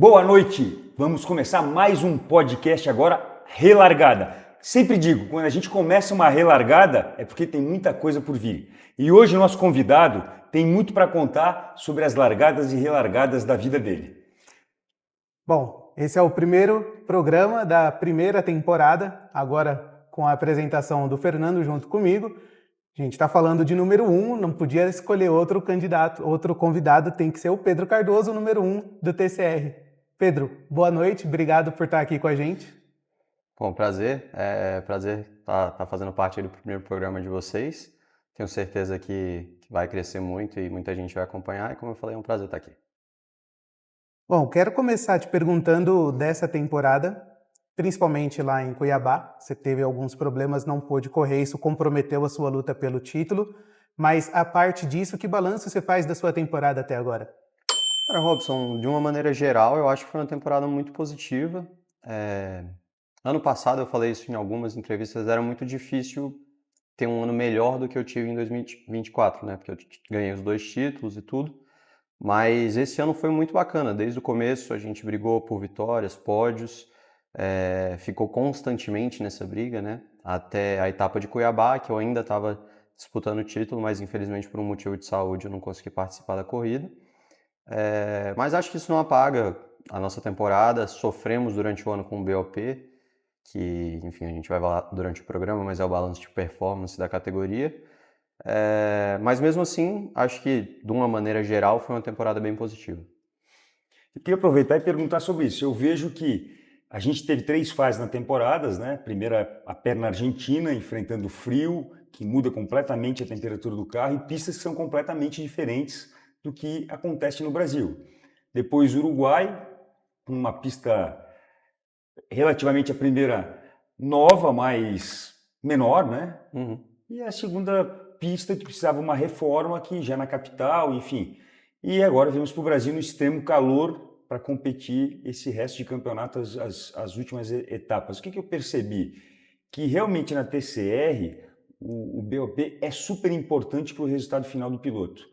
Boa noite! Vamos começar mais um podcast agora, Relargada. Sempre digo, quando a gente começa uma relargada é porque tem muita coisa por vir. E hoje o nosso convidado tem muito para contar sobre as largadas e relargadas da vida dele. Bom, esse é o primeiro programa da primeira temporada, agora com a apresentação do Fernando junto comigo. A gente está falando de número 1, não podia escolher outro candidato, outro convidado, tem que ser o Pedro Cardoso, número 1 do TCR. Pedro, boa noite, obrigado por estar aqui com a gente. Bom, prazer. É prazer estar fazendo parte do primeiro programa de vocês. Tenho certeza que vai crescer muito e muita gente vai acompanhar. E como eu falei, é um prazer estar aqui. Bom, quero começar te perguntando dessa temporada, principalmente lá em Cuiabá. Você teve alguns problemas, não pôde correr, isso comprometeu a sua luta pelo título. Mas a parte disso, que balanço você faz da sua temporada até agora? Cara, Robson, de uma maneira geral, eu acho que foi uma temporada muito positiva. Ano passado, eu falei isso em algumas entrevistas, era muito difícil ter um ano melhor do que eu tive em 2024, né? Porque eu ganhei os 2 títulos e tudo. Mas esse ano foi muito bacana. Desde o começo a gente brigou por vitórias, pódios, ficou constantemente nessa briga, né? Até a etapa de Cuiabá, que eu ainda estava disputando o título, mas infelizmente por um motivo de saúde eu não consegui participar da corrida. Mas acho que isso não apaga a nossa temporada. Sofremos durante o ano com o BOP, que, enfim, a gente vai falar durante o programa, mas é o balanço de performance da categoria. Mas mesmo assim, acho que, de uma maneira geral, foi uma temporada bem positiva. Eu queria aproveitar e perguntar sobre isso. Eu vejo que a gente teve 3 fases na temporada, né? Primeira, a perna argentina, enfrentando frio, que muda completamente a temperatura do carro, e pistas que são completamente diferentes do que acontece no Brasil. Depois, Uruguai, com uma pista relativamente a primeira nova, mas menor, né? Uhum. E a segunda pista que precisava uma reforma aqui já na capital, enfim. E agora viemos para o Brasil no extremo calor para competir esse resto de campeonato, as últimas etapas. O que eu percebi? Que realmente na TCR o BOP é super importante para o resultado final do piloto.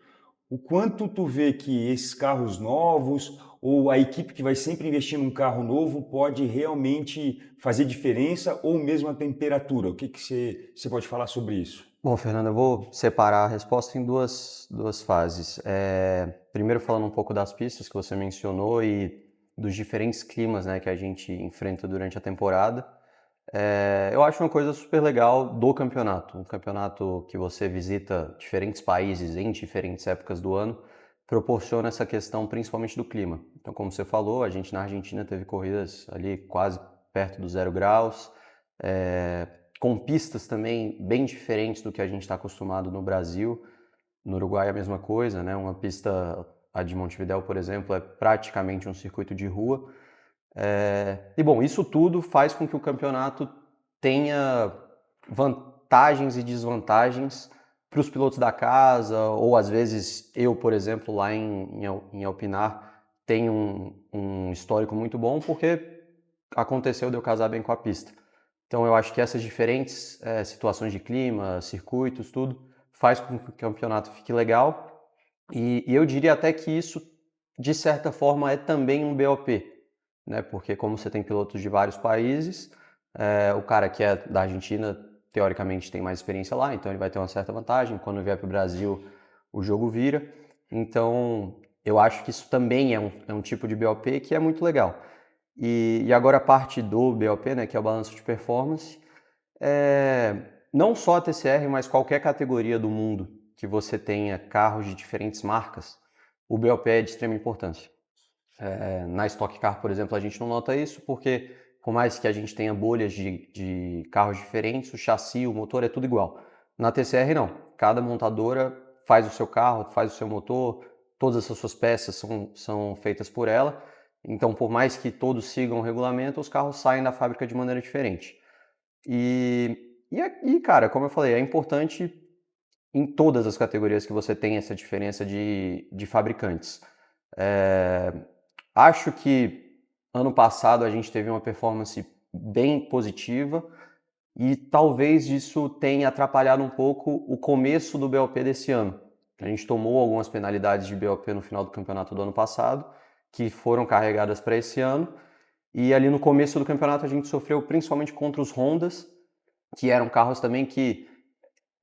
O quanto tu vê que esses carros novos ou a equipe que vai sempre investir num carro novo pode realmente fazer diferença ou mesmo a temperatura? O que você pode falar sobre isso? Bom, Fernando, eu vou separar a resposta em duas fases. Primeiro falando um pouco das pistas que você mencionou e dos diferentes climas, né, que a gente enfrenta durante a temporada. Eu acho uma coisa super legal do campeonato. Um campeonato que você visita diferentes países em diferentes épocas do ano, proporciona essa questão principalmente do clima. Então, como você falou, a gente na Argentina teve corridas ali quase perto dos 0 graus, com pistas também bem diferentes do que a gente está acostumado no Brasil. No Uruguai é a mesma coisa, né? Uma pista, a de Montevidéu, por exemplo, é praticamente um circuito de rua. E bom, isso tudo faz com que o campeonato tenha vantagens e desvantagens para os pilotos da casa, ou às vezes eu, por exemplo, lá em Alpinar, tenho um histórico muito bom porque aconteceu de eu casar bem com a pista. Então eu acho que essas diferentes situações de clima, circuitos, tudo, faz com que o campeonato fique legal. E eu diria até que isso, de certa forma, é também um BOP, né? Porque como você tem pilotos de vários países, o cara que é da Argentina, teoricamente, tem mais experiência lá, então ele vai ter uma certa vantagem. Quando vier para o Brasil, o jogo vira. Então, eu acho que isso também é um tipo de BOP que é muito legal. E agora a parte do BOP, né, que é o balanço de performance, não só a TCR, mas qualquer categoria do mundo que você tenha carros de diferentes marcas, o BOP é de extrema importância. Na Stock Car, por exemplo, a gente não nota isso porque, por mais que a gente tenha bolhas de carros diferentes, o chassi, o motor é tudo igual. Na TCR não, cada montadora faz o seu carro, faz o seu motor, todas as suas peças são feitas por ela, então por mais que todos sigam o regulamento, os carros saem da fábrica de maneira diferente. E cara, como eu falei, é importante em todas as categorias que você tem essa diferença de fabricantes. Acho que ano passado a gente teve uma performance bem positiva e talvez isso tenha atrapalhado um pouco o começo do BOP desse ano. A gente tomou algumas penalidades de BOP no final do campeonato do ano passado que foram carregadas para esse ano. E ali no começo do campeonato a gente sofreu principalmente contra os Hondas, que eram carros também que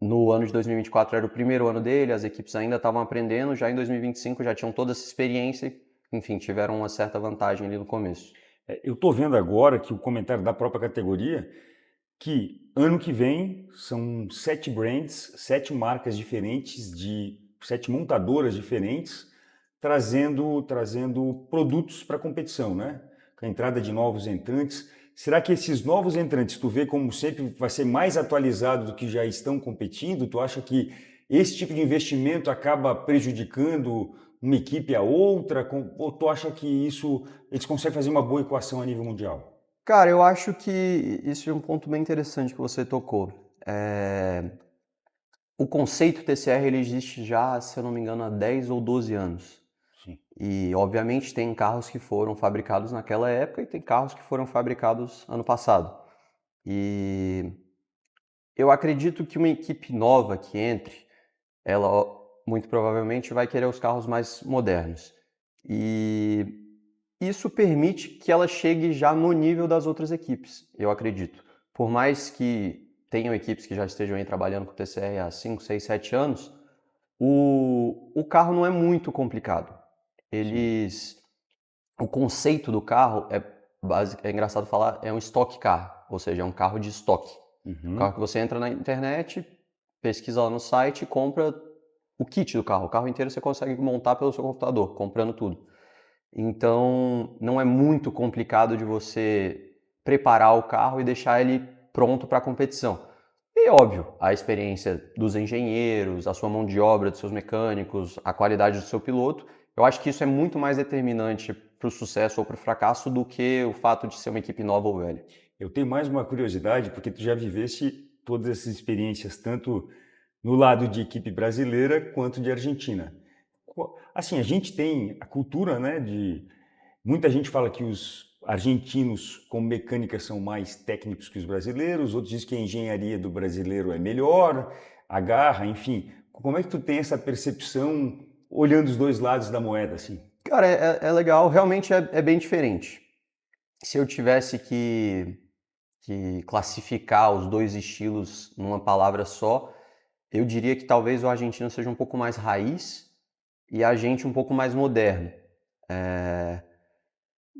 no ano de 2024 era o primeiro ano dele, as equipes ainda estavam aprendendo, já em 2025 já tinham toda essa experiência, enfim, tiveram uma certa vantagem ali no começo. Eu estou vendo agora que o comentário da própria categoria, que ano que vem são 7 brands, 7 marcas diferentes, 7 montadoras diferentes, trazendo produtos para a competição, né? Com a entrada de novos entrantes. Será que esses novos entrantes, tu vê como sempre vai ser mais atualizado do que já estão competindo? Tu acha que esse tipo de investimento acaba prejudicando uma equipe a outra? Ou tu acha que eles conseguem fazer uma boa equação a nível mundial? Cara, eu acho que isso é um ponto bem interessante que você tocou. O conceito TCR ele existe já, se eu não me engano, há 10 ou 12 anos. Sim. E, obviamente, tem carros que foram fabricados naquela época e tem carros que foram fabricados ano passado. E eu acredito que uma equipe nova que entre, ela muito provavelmente vai querer os carros mais modernos. E isso permite que ela chegue já no nível das outras equipes, eu acredito. Por mais que tenham equipes que já estejam aí trabalhando com TCR há 5, 6, 7 anos, o carro não é muito complicado. O conceito do carro é engraçado falar, é um stock car, ou seja, é um carro de estoque. Um carro que você entra na internet, pesquisa lá no site e compra o kit do carro. O carro inteiro você consegue montar pelo seu computador, comprando tudo. Então, não é muito complicado de você preparar o carro e deixar ele pronto para a competição. E, óbvio, a experiência dos engenheiros, a sua mão de obra, dos seus mecânicos, a qualidade do seu piloto, eu acho que isso é muito mais determinante para o sucesso ou para o fracasso do que o fato de ser uma equipe nova ou velha. Eu tenho mais uma curiosidade, porque tu já viveste todas essas experiências, tanto no lado de equipe brasileira quanto de Argentina. Assim, a gente tem a cultura, né, muita gente fala que os argentinos com mecânica são mais técnicos que os brasileiros, outros dizem que a engenharia do brasileiro é melhor, a garra, enfim. Como é que tu tem essa percepção olhando os dois lados da moeda, assim? Cara, é legal, realmente é bem diferente. Se eu tivesse que classificar os dois estilos numa palavra só, eu diria que talvez o argentino seja um pouco mais raiz e a gente um pouco mais moderno.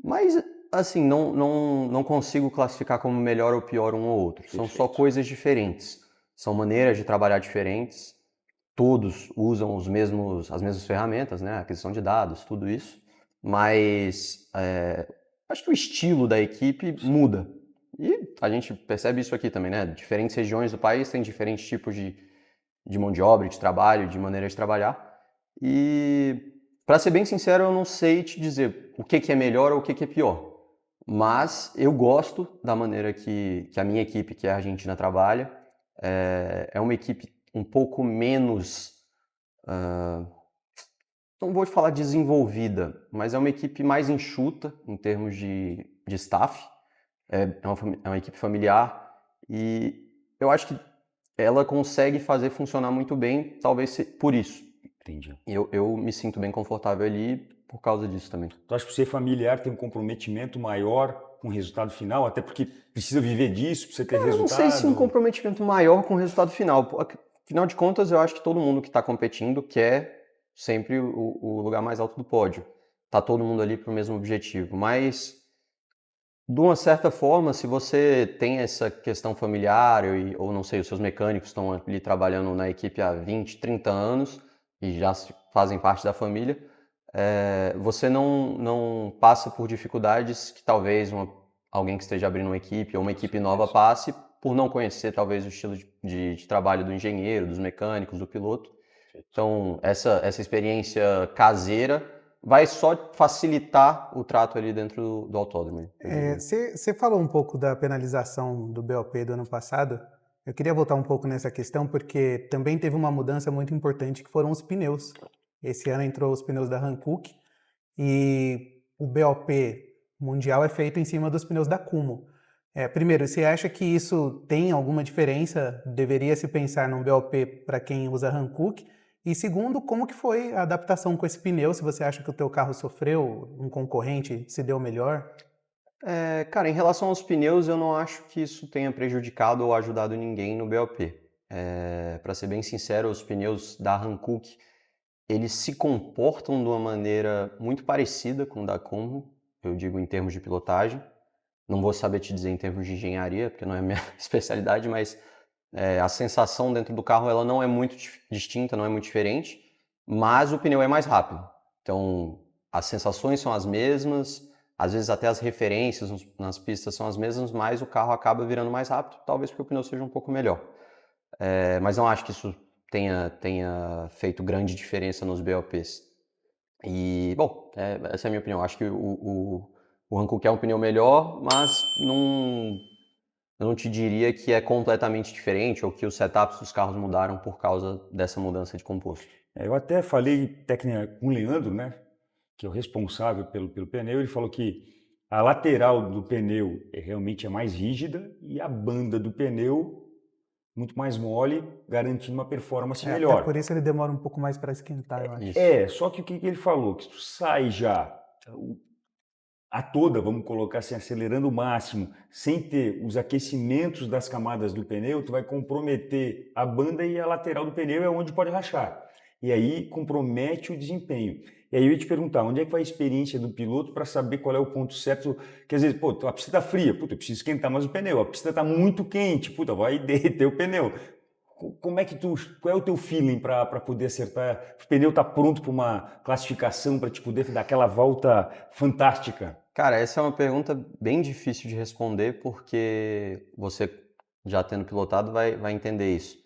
Mas, assim, não consigo classificar como melhor ou pior um ou outro. São só coisas diferentes. São maneiras de trabalhar diferentes. Todos usam as mesmas ferramentas, né? Aquisição de dados, tudo isso. Mas acho que o estilo da equipe muda. E a gente percebe isso aqui também, né? Diferentes regiões do país têm diferentes tipos de mão de obra, de trabalho, de maneira de trabalhar. E, para ser bem sincero, eu não sei te dizer o que é melhor ou o que é pior. Mas eu gosto da maneira que a minha equipe, que é a Argentina, trabalha. É uma equipe um pouco menos, não vou falar desenvolvida, mas é uma equipe mais enxuta em termos de staff. É uma equipe familiar e eu acho que ela consegue fazer funcionar muito bem, talvez por isso. Entendi. Eu me sinto bem confortável ali por causa disso também. Tu acha que ser familiar tem um comprometimento maior com o resultado final, até porque precisa viver disso, precisa ter resultado? Eu não sei se um comprometimento maior com o resultado final. Afinal de contas, eu acho que todo mundo que está competindo quer sempre o lugar mais alto do pódio. Tá todo mundo ali para o mesmo objetivo. Mas, de uma certa forma, se você tem essa questão familiar, ou não sei, os seus mecânicos estão ali trabalhando na equipe há 20, 30 anos e já fazem parte da família, você não passa por dificuldades que talvez alguém que esteja abrindo uma equipe ou uma equipe nova passe por não conhecer talvez o estilo de trabalho do engenheiro, dos mecânicos, do piloto. Então, essa experiência caseira vai só facilitar o trato ali dentro do autódromo. Você falou um pouco da penalização do BOP do ano passado. Eu queria voltar um pouco nessa questão, porque também teve uma mudança muito importante, que foram os pneus. Esse ano entrou os pneus da Hankook e o BOP mundial é feito em cima dos pneus da Kumho. Primeiro, você acha que isso tem alguma diferença? Deveria se pensar num BOP para quem usa Hankook? E segundo, como que foi a adaptação com esse pneu? Se você acha que o teu carro sofreu, um concorrente se deu melhor? Cara, em relação aos pneus, eu não acho que isso tenha prejudicado ou ajudado ninguém no BOP. Para ser bem sincero, os pneus da Hankook, eles se comportam de uma maneira muito parecida com o da Kumho, eu digo em termos de pilotagem. Não vou saber te dizer em termos de engenharia, porque não é minha especialidade, mas a sensação dentro do carro ela não é muito distinta, não é muito diferente, mas o pneu é mais rápido. Então, as sensações são as mesmas, às vezes até as referências nas pistas são as mesmas, mas o carro acaba virando mais rápido, talvez porque o pneu seja um pouco melhor. Mas não acho que isso tenha feito grande diferença nos BOPs. E, bom, essa é a minha opinião. Acho que o Hankook é um pneu melhor, mas eu não te diria que é completamente diferente ou que os setups dos carros mudaram por causa dessa mudança de composto. Eu até falei técnica com o Leandro, né, que é o responsável pelo pneu, ele falou que a lateral do pneu realmente é mais rígida e a banda do pneu muito mais mole, garantindo uma performance melhor. Até por isso ele demora um pouco mais para esquentar, eu acho. Só que o que ele falou? Que tu sai já a toda, vamos colocar assim, acelerando o máximo, sem ter os aquecimentos das camadas do pneu, tu vai comprometer a banda e a lateral do pneu é onde pode rachar. E aí compromete o desempenho. E aí eu ia te perguntar, onde é que vai a experiência do piloto para saber qual é o ponto certo? Quer dizer, pô, a pista está fria, puta, eu preciso esquentar mais o pneu. A pista está muito quente, puta, vai derreter o pneu. Como é que qual é o teu feeling para poder acertar? O pneu está pronto para uma classificação para te poder dar aquela volta fantástica? Cara, essa é uma pergunta bem difícil de responder porque você já tendo pilotado vai entender isso.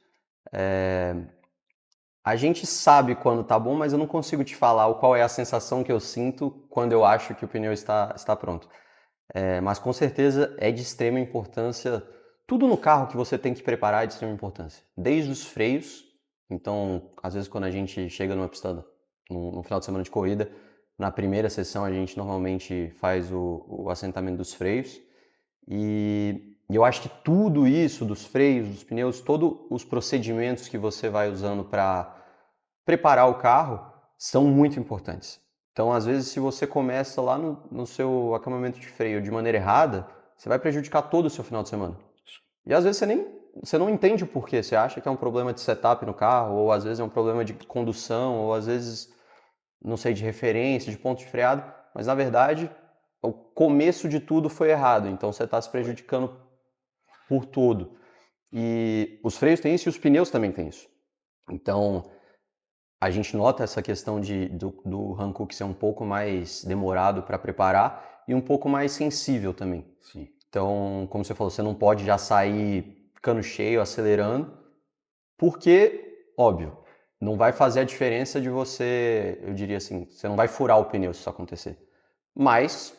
A gente sabe quando tá bom, mas eu não consigo te falar qual é a sensação que eu sinto quando eu acho que o pneu está pronto. Mas com certeza é de extrema importância. Tudo no carro que você tem que preparar é de extrema importância. Desde os freios. Então, às vezes quando a gente chega numa pista, no final de semana de corrida, na primeira sessão a gente normalmente faz o assentamento dos freios. E eu acho que tudo isso, dos freios, dos pneus, todos os procedimentos que você vai usando para preparar o carro são muito importantes. Então, às vezes, se você começa lá no seu acabamento de freio de maneira errada, você vai prejudicar todo o seu final de semana. E às vezes você não entende o porquê. Você acha que é um problema de setup no carro, ou às vezes é um problema de condução, ou às vezes, não sei, de referência, de ponto de freado, mas na verdade o começo de tudo foi errado, então você está se prejudicando por todo. E os freios têm isso e os pneus também têm isso. Então, a gente nota essa questão do Hankook ser um pouco mais demorado para preparar e um pouco mais sensível também. Sim. Então, como você falou, você não pode já sair cano cheio, acelerando, porque, óbvio, não vai fazer a diferença de você, eu diria assim, você não vai furar o pneu se isso acontecer. Mas,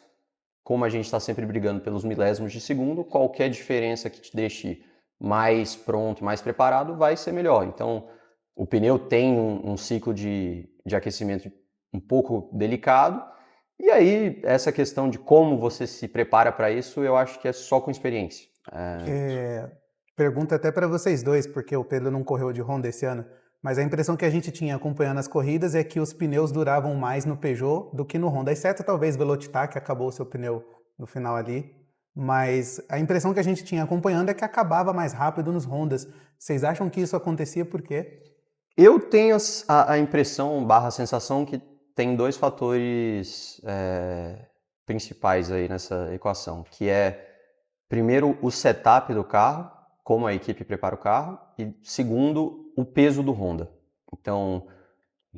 como a gente está sempre brigando pelos milésimos de segundo, qualquer diferença que te deixe mais pronto, mais preparado, vai ser melhor. Então, o pneu tem um ciclo de aquecimento um pouco delicado, e aí essa questão de como você se prepara para isso, eu acho que é só com experiência. Pergunta até para vocês dois, porque o Pedro não correu de Honda esse ano, mas a impressão que a gente tinha acompanhando as corridas é que os pneus duravam mais no Peugeot do que no Honda, exceto talvez Velocitar, que acabou o seu pneu no final ali, mas a impressão que a gente tinha acompanhando é que acabava mais rápido nos Hondas. Vocês acham que isso acontecia por quê? Eu tenho a impressão, barra sensação, que tem dois fatores principais aí nessa equação, que é, primeiro, o setup do carro, como a equipe prepara o carro, e segundo, o peso do Honda. Então,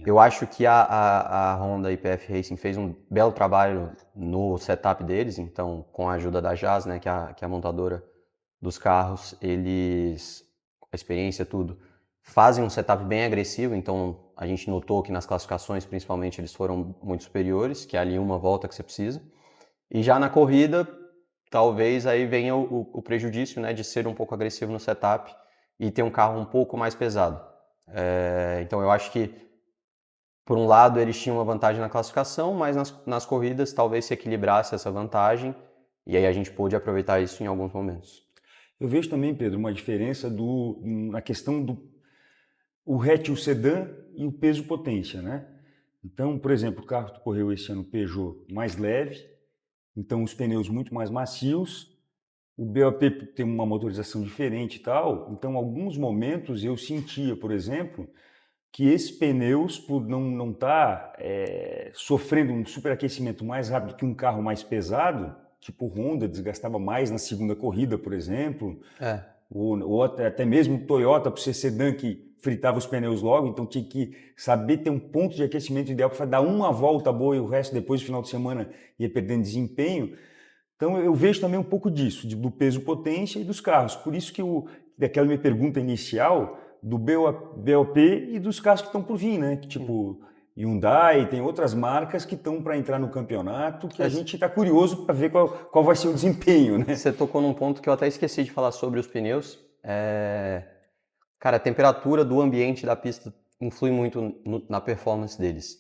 eu acho que a Honda IPF Racing fez um belo trabalho no setup deles, então, com a ajuda da JAS, né, que é a montadora dos carros, eles, a experiência, tudo, fazem um setup bem agressivo, então a gente notou que nas classificações, principalmente, eles foram muito superiores, que é ali uma volta que você precisa. E já na corrida, talvez aí venha o prejudício, né, de ser um pouco agressivo no setup e ter um carro um pouco mais pesado. Então eu acho que, por um lado, eles tinham uma vantagem na classificação, mas nas corridas talvez se equilibrasse essa vantagem e aí a gente pôde aproveitar isso em alguns momentos. Eu vejo também, Pedro, uma diferença na questão o hatch, o sedã e o peso potência, né? Então, por exemplo, o carro que correu esse ano, Peugeot, mais leve, então os pneus muito mais macios, o BOP tem uma motorização diferente e tal, então alguns momentos eu sentia, por exemplo, que esses pneus, por não estar sofrendo um superaquecimento mais rápido que um carro mais pesado, tipo o Honda, desgastava mais na segunda corrida, por exemplo, ou até mesmo o Toyota, por ser sedã, que fritava os pneus logo, então tinha que saber ter um ponto de aquecimento ideal para dar uma volta boa e o resto depois do final de semana ia perdendo desempenho. Então eu vejo também um pouco disso, do peso potência e dos carros. Por isso que daquela minha pergunta inicial do BOP e dos carros que estão por vir, né? Que, tipo Hyundai, tem outras marcas que estão para entrar no campeonato que a gente está curioso para ver qual vai ser o desempenho, né? Você tocou num ponto que eu até esqueci de falar sobre os pneus. Cara, a temperatura do ambiente da pista influi muito na performance deles.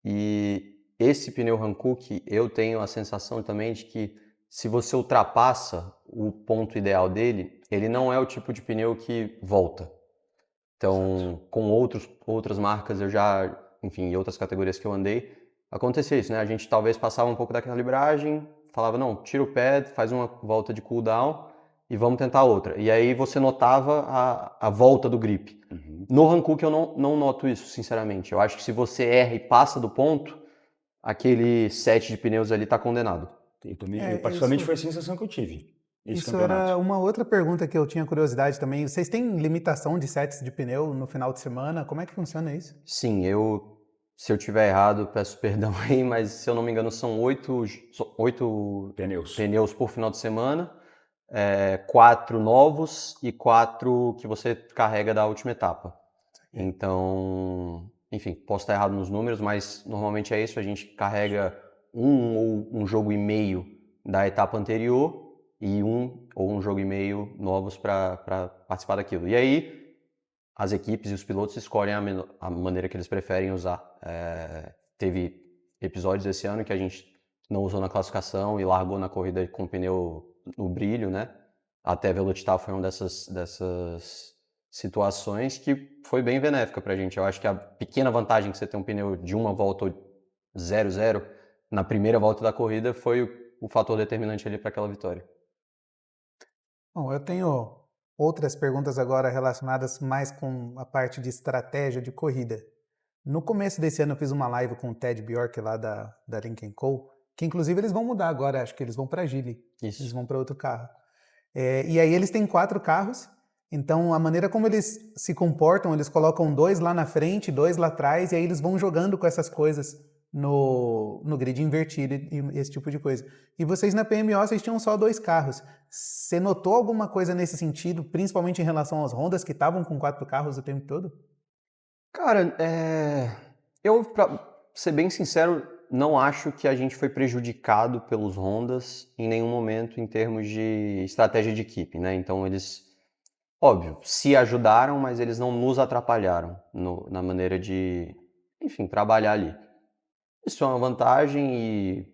E esse pneu Hankook, eu tenho a sensação também de que se você ultrapassa o ponto ideal dele, ele não é o tipo de pneu que volta. Então, com outras marcas eu já, enfim, em outras categorias que eu andei, acontecia isso, né? A gente talvez passava um pouco da calibragem, falava, não, tira o pad, faz uma volta de cooldown e vamos tentar outra. E aí você notava a volta do grip. No Hankook eu não noto isso, sinceramente. Eu acho que se você erra e passa do ponto, aquele set de pneus ali está condenado. Eu particularmente foi a sensação que eu tive. Isso era uma outra pergunta que eu tinha curiosidade também. Vocês têm limitação de sets de pneu no final de semana? Como é que funciona isso? Sim, se eu tiver errado, peço perdão aí, mas se eu não me engano são 8 pneus por final de semana, 4 novos e 4 que você carrega da última etapa. Então, enfim, posso estar errado nos números, mas normalmente é isso, a gente carrega um jogo e meio da etapa anterior e um jogo e meio novos para participar daquilo. E aí, as equipes e os pilotos escolhem a maneira que eles preferem usar. Teve episódios esse ano que a gente não usou na classificação e largou na corrida com o pneu no brilho, né? Até Velocitar foi uma dessas situações que foi bem benéfica pra gente. Eu acho que a pequena vantagem que você tem um pneu de uma volta 0-0 na primeira volta da corrida foi o fator determinante ali para aquela vitória. Bom, eu tenho outras perguntas agora relacionadas mais com a parte de estratégia de corrida. No começo desse ano eu fiz uma live com o Ted Bjork lá da Lynk & Co, que inclusive eles vão mudar agora, acho que eles vão para Geely. Isso. Eles vão para outro carro. E aí eles têm 4 carros, então a maneira como eles se comportam, eles colocam 2 lá na frente, 2 lá atrás, e aí eles vão jogando com essas coisas no grid invertido e esse tipo de coisa. E vocês na PMO, vocês tinham só 2 carros. Você notou alguma coisa nesse sentido, principalmente em relação aos Hondas que estavam com 4 carros o tempo todo? Cara, eu, pra ser bem sincero, não acho que a gente foi prejudicado pelos Hondas em nenhum momento em termos de estratégia de equipe, né? Então eles, óbvio, se ajudaram, mas eles não nos atrapalharam na maneira de, enfim, trabalhar ali. Isso é uma vantagem e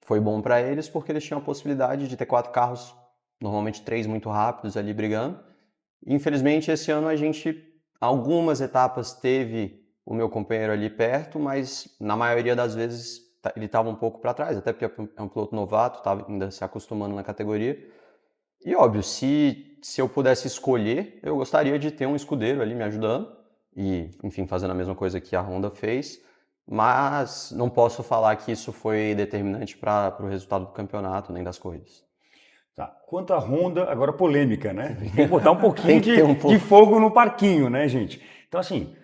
foi bom para eles porque eles tinham a possibilidade de ter 4 carros, normalmente 3 muito rápidos ali brigando. Infelizmente, esse ano a gente, algumas etapas teve o meu companheiro ali perto, mas na maioria das vezes ele estava um pouco para trás, até porque é um piloto novato, estava ainda se acostumando na categoria. E óbvio, se eu pudesse escolher, eu gostaria de ter um escudeiro ali me ajudando e, enfim, fazendo a mesma coisa que a Honda fez, mas não posso falar que isso foi determinante para o resultado do campeonato nem das corridas. Tá. Quanto à Honda, agora polêmica, né? Tem que botar um pouquinho de fogo no parquinho, né, gente? Então, assim,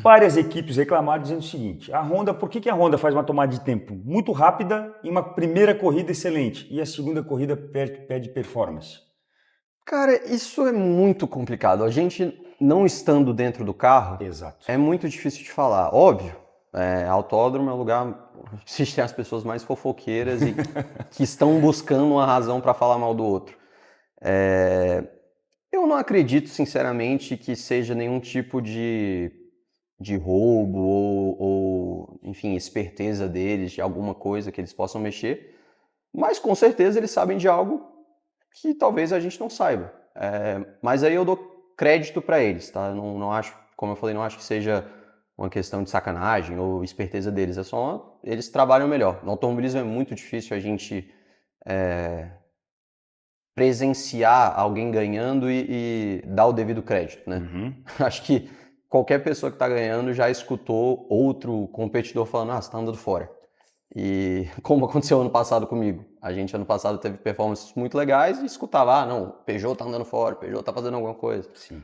várias equipes reclamaram dizendo o seguinte: a Honda, por que a Honda faz uma tomada de tempo muito rápida em uma primeira corrida excelente e a segunda corrida perde performance? Cara, isso é muito complicado. A gente não estando dentro do carro, Exato, é muito difícil de falar. Óbvio, autódromo é o lugar onde existem as pessoas mais fofoqueiras e que estão buscando uma razão para falar mal do outro. Eu não acredito, sinceramente, que seja nenhum tipo de roubo ou, enfim, esperteza deles, de alguma coisa que eles possam mexer. Mas, com certeza, eles sabem de algo que talvez a gente não saiba. Mas aí eu dou crédito para eles, tá? Eu não acho como eu falei, não acho que seja uma questão de sacanagem ou esperteza deles, é só eles trabalham melhor. No automobilismo é muito difícil a gente presenciar alguém ganhando e dar o devido crédito, né? Acho que qualquer pessoa que está ganhando já escutou outro competidor falando, você está andando fora. E como aconteceu ano passado comigo, a gente ano passado teve performances muito legais e escutava, não, Peugeot tá andando fora, Peugeot tá fazendo alguma coisa. Sim.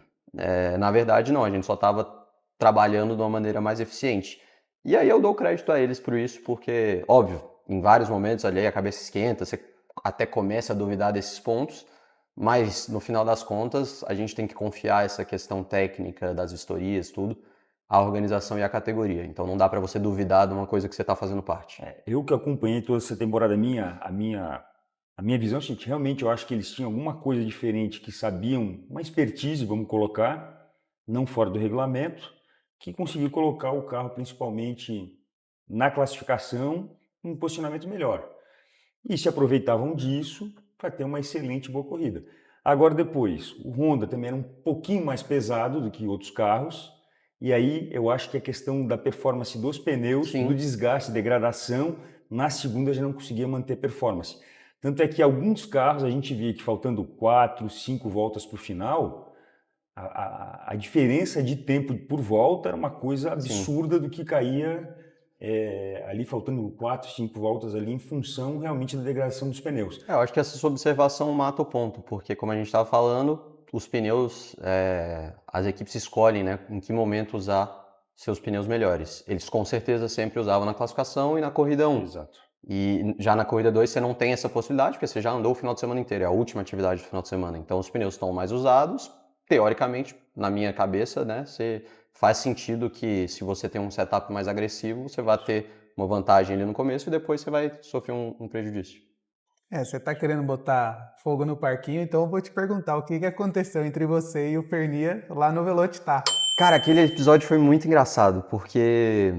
Na verdade não, a gente só estava trabalhando de uma maneira mais eficiente. E aí eu dou crédito a eles por isso, porque, óbvio, em vários momentos ali a cabeça esquenta, você até começa a duvidar desses pontos, mas no final das contas a gente tem que confiar essa questão técnica das vistorias, tudo, a organização e a categoria. Então não dá para você duvidar de uma coisa que você está fazendo parte. Eu que acompanhei toda essa temporada, a minha visão é o seguinte, realmente eu acho que eles tinham alguma coisa diferente, que sabiam, uma expertise, vamos colocar, não fora do regulamento, que conseguiu colocar o carro principalmente na classificação em um posicionamento melhor. E se aproveitavam disso para ter uma excelente boa corrida. Agora depois, o Honda também era um pouquinho mais pesado do que outros carros, e aí eu acho que a questão da performance dos pneus, Sim. do desgaste, degradação, na segunda já não conseguia manter performance. Tanto é que alguns carros a gente via que faltando 4, 5 voltas para o final, a diferença de tempo por volta era uma coisa absurda do que caía ali faltando 4, 5 voltas ali em função realmente da degradação dos pneus. Eu acho que essa sua observação mata o ponto, porque como a gente estava falando, os pneus, as equipes escolhem, né, em que momento usar seus pneus melhores. Eles com certeza sempre usavam na classificação e na corrida 1. Exato. E já na corrida 2 você não tem essa possibilidade, porque você já andou o final de semana inteiro, é a última atividade do final de semana. Então os pneus estão mais usados, teoricamente, na minha cabeça, né, faz sentido que se você tem um setup mais agressivo, você vai ter uma vantagem ali no começo e depois você vai sofrer um prejudício. Você tá querendo botar fogo no parquinho, então eu vou te perguntar o que aconteceu entre você e o Pernia lá no Velocitar. Cara, aquele episódio foi muito engraçado, porque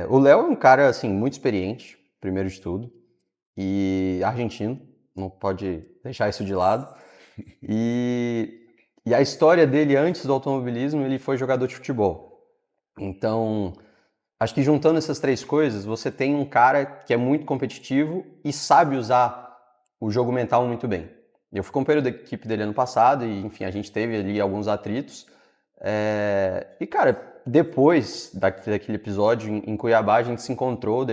o Léo é um cara, assim, muito experiente, primeiro de tudo, e argentino, não pode deixar isso de lado. E a história dele antes do automobilismo, ele foi jogador de futebol. Então, acho que juntando essas três coisas, você tem um cara que é muito competitivo e sabe usar o jogo mental muito bem. Eu fui companheiro da equipe dele ano passado e, enfim, a gente teve ali alguns atritos. E, cara, depois daquele episódio em Cuiabá, a gente se encontrou,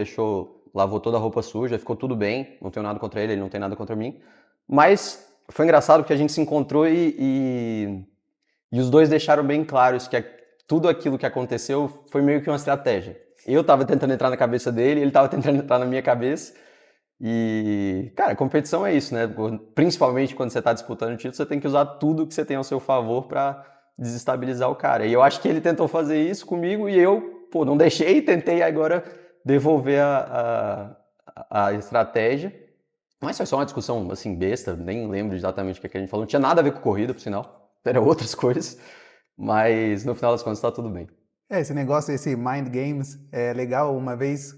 lavou toda a roupa suja, ficou tudo bem, não tenho nada contra ele não tem nada contra mim. Mas foi engraçado porque a gente se encontrou e os dois deixaram bem claros que tudo aquilo que aconteceu foi meio que uma estratégia. Eu tava tentando entrar na cabeça dele, ele tava tentando entrar na minha cabeça. E, cara, competição é isso, né? Principalmente quando você tá disputando o título, você tem que usar tudo que você tem ao seu favor para desestabilizar o cara. E eu acho que ele tentou fazer isso comigo e eu, não deixei, tentei agora devolver a estratégia. Mas foi só uma discussão, assim, besta, nem lembro exatamente o que a gente falou. Não tinha nada a ver com corrida, por sinal. Eram outras coisas. Mas no final das contas tá tudo bem. Esse negócio, esse Mind Games, é legal. Uma vez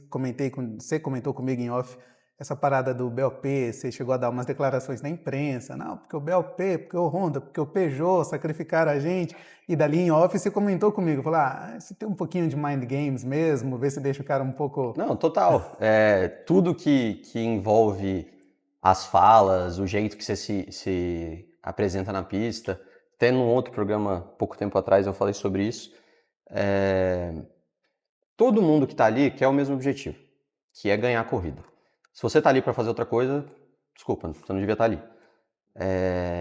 você comentou comigo em off, essa parada do BOP, você chegou a dar umas declarações na imprensa, não, porque o BOP, porque o Honda, porque o Peugeot sacrificaram a gente, e dali em off você comentou comigo, falou, você tem um pouquinho de Mind Games mesmo, vê se deixa o cara um pouco... Não, total. Tudo que envolve as falas, o jeito que você se apresenta na pista, até num outro programa, pouco tempo atrás, eu falei sobre isso, todo mundo que está ali quer o mesmo objetivo, que é ganhar a corrida. Se você está ali para fazer outra coisa, desculpa, você não devia estar ali.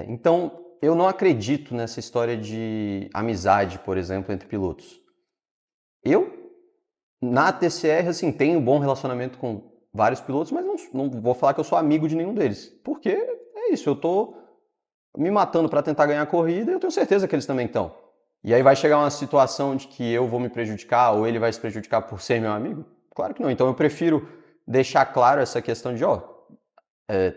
Então, eu não acredito nessa história de amizade, por exemplo, entre pilotos. Eu, na TCR, assim, tenho um bom relacionamento com vários pilotos, mas não vou falar que eu sou amigo de nenhum deles. Porque é isso, eu tô me matando para tentar ganhar a corrida e eu tenho certeza que eles também estão. E aí vai chegar uma situação de que eu vou me prejudicar ou ele vai se prejudicar por ser meu amigo? Claro que não. Então eu prefiro deixar claro essa questão de,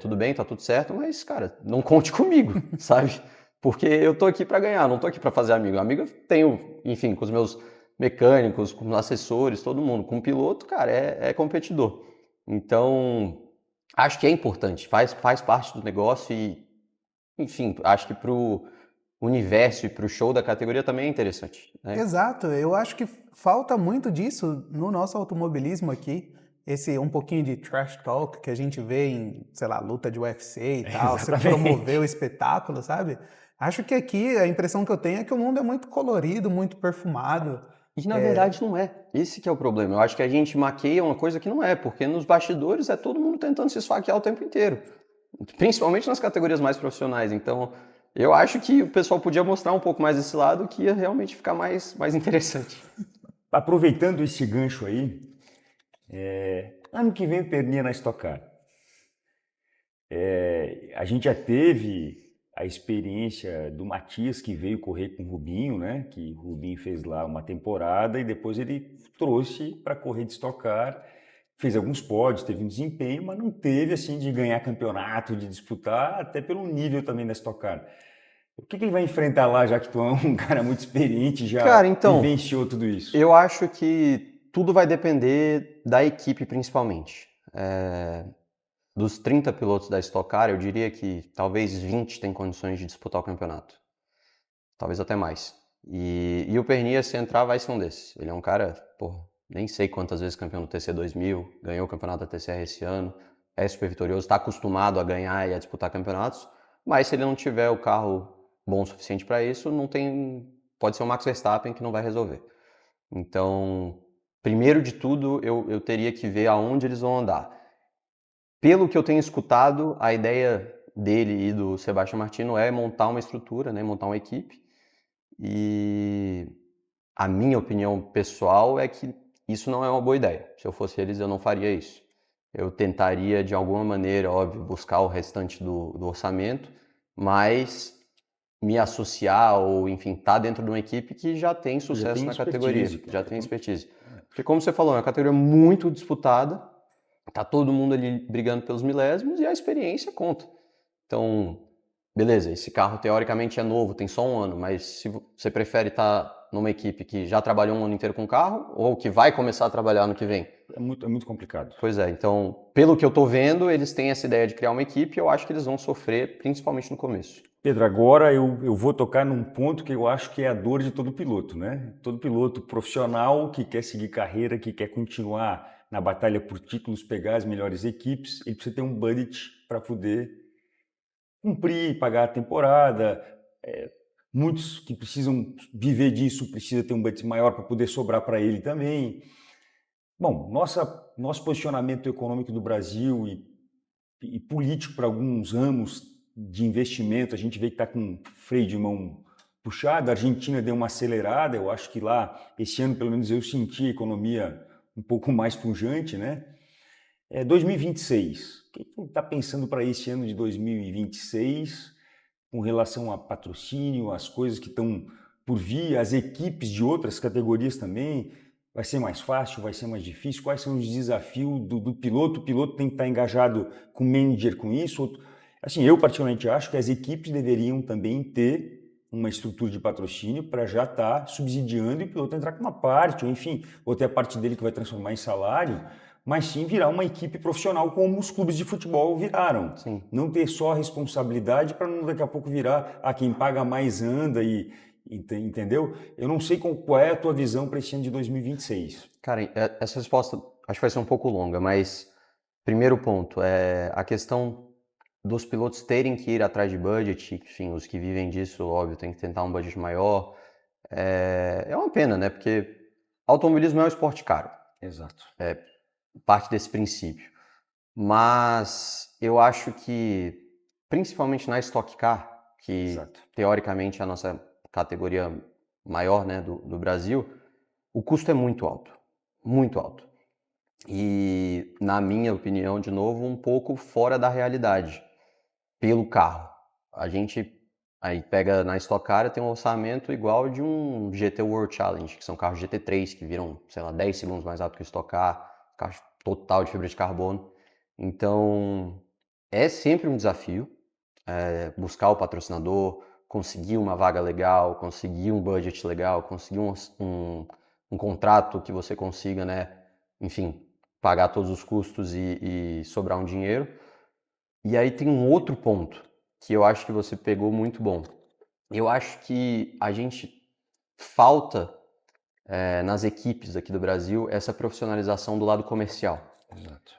tudo bem, tá tudo certo, mas, cara, não conte comigo, sabe? Porque eu tô aqui para ganhar, não tô aqui para fazer amigo. Amigo eu tenho, enfim, com os meus mecânicos, com os assessores, todo mundo. Com o piloto, cara, é competidor. Então, acho que é importante, faz parte do negócio e, enfim, acho que universo e para o show da categoria também é interessante, né? Exato, eu acho que falta muito disso no nosso automobilismo aqui. Esse um pouquinho de trash talk que a gente vê em, sei lá, luta de UFC e tal, você promover o espetáculo, sabe? Acho que aqui a impressão que eu tenho é que o mundo é muito colorido, muito perfumado. E na verdade não é. Esse que é o problema. Eu acho que a gente maqueia uma coisa que não é, porque nos bastidores é todo mundo tentando se esfaquear o tempo inteiro. Principalmente nas categorias mais profissionais. Então, eu acho que o pessoal podia mostrar um pouco mais desse lado, que ia realmente ficar mais interessante. Aproveitando esse gancho aí, ano que vem o Perninha na Stock Car. A gente já teve a experiência do Matias, que veio correr com o Rubinho, né? Que o Rubinho fez lá uma temporada e depois ele trouxe para correr de Stock Car, fez alguns pódios, teve um desempenho, mas não teve assim de ganhar campeonato, de disputar, até pelo nível também da Stock Car. O que ele vai enfrentar lá, já que tu é um cara muito experiente, já Cara, então, vivenciou tudo isso? eu acho que tudo vai depender da equipe, principalmente. Dos 30 pilotos da Stock Car, eu diria que talvez 20 têm condições de disputar o campeonato. Talvez até mais. E o Pernia, se entrar, vai ser um desses. Ele é um cara, nem sei quantas vezes campeão do TC 2000, ganhou o campeonato da TCR esse ano, é super vitorioso, está acostumado a ganhar e a disputar campeonatos, mas se ele não tiver o carro bom o suficiente para isso, não tem, pode ser o Max Verstappen que não vai resolver. Então, primeiro de tudo, eu teria que ver aonde eles vão andar. Pelo que eu tenho escutado, a ideia dele e do Sebastian Martino é montar uma estrutura, né, montar uma equipe. E a minha opinião pessoal é que isso não é uma boa ideia. Se eu fosse eles, eu não faria isso. Eu tentaria, de alguma maneira, óbvio, buscar o restante do orçamento, mas me associar ou, enfim, estar dentro de uma equipe que já tem sucesso na categoria, já tem expertise. Porque, como você falou, é uma categoria muito disputada, tá todo mundo ali brigando pelos milésimos e a experiência conta. Então, beleza, esse carro teoricamente é novo, tem só um ano, mas se você prefere estar numa equipe que já trabalhou um ano inteiro com o carro ou que vai começar a trabalhar ano que vem? É muito complicado. Pois é, então, pelo que eu tô vendo, eles têm essa ideia de criar uma equipe e eu acho que eles vão sofrer, principalmente no começo. Pedro, agora eu vou tocar num ponto que eu acho que é a dor de todo piloto, né? Todo piloto profissional que quer seguir carreira, que quer continuar na batalha por títulos, pegar as melhores equipes, ele precisa ter um budget para poder cumprir, pagar a temporada. Muitos que precisam viver disso precisam ter um budget maior para poder sobrar para ele também. Bom, nosso posicionamento econômico do Brasil e político para alguns ramos de investimento, a gente vê que está com freio de mão puxado. A Argentina deu uma acelerada, eu acho que lá, esse ano, pelo menos, eu senti a economia um pouco mais pujante, né? 2026, o que está pensando para esse ano de 2026 com relação a patrocínio, as coisas que estão por vir, as equipes de outras categorias também? Vai ser mais fácil, vai ser mais difícil? Quais são os desafios do piloto? O piloto tem que estar engajado com o manager com isso? Assim, eu particularmente acho que as equipes deveriam também ter uma estrutura de patrocínio para já estar subsidiando e o piloto entrar com uma parte, ou enfim, ou ter a parte dele que vai transformar em salário, mas sim virar uma equipe profissional como os clubes de futebol viraram. Sim. Não ter só a responsabilidade para não daqui a pouco virar quem paga mais anda e entendeu? Eu não sei qual é a tua visão para esse ano de 2026. Cara, essa resposta acho que vai ser um pouco longa, mas primeiro ponto é a questão dos pilotos terem que ir atrás de budget, enfim, os que vivem disso, óbvio, tem que tentar um budget maior. É uma pena, né? Porque automobilismo é um esporte caro. Exato. Parte desse princípio. Mas eu acho que, principalmente na Stock Car, que Exato. teoricamente é a nossa categoria maior, né, do Brasil, o custo é muito alto. Muito alto. E, na minha opinião, de novo, um pouco fora da realidade, pelo carro. A gente aí pega na Stock Car, tem um orçamento igual de um GT World Challenge, que são carros GT3 que viram, sei lá, 10 segundos mais rápido que o Stock Car, carro total de fibra de carbono. Então, é sempre um desafio buscar o patrocinador, conseguir uma vaga legal, conseguir um budget legal, conseguir um contrato que você consiga, né, enfim, pagar todos os custos e sobrar um dinheiro. E aí tem um outro ponto que eu acho que você pegou muito bom, Eu acho que a gente falta nas equipes aqui do Brasil essa profissionalização do lado comercial. Exato.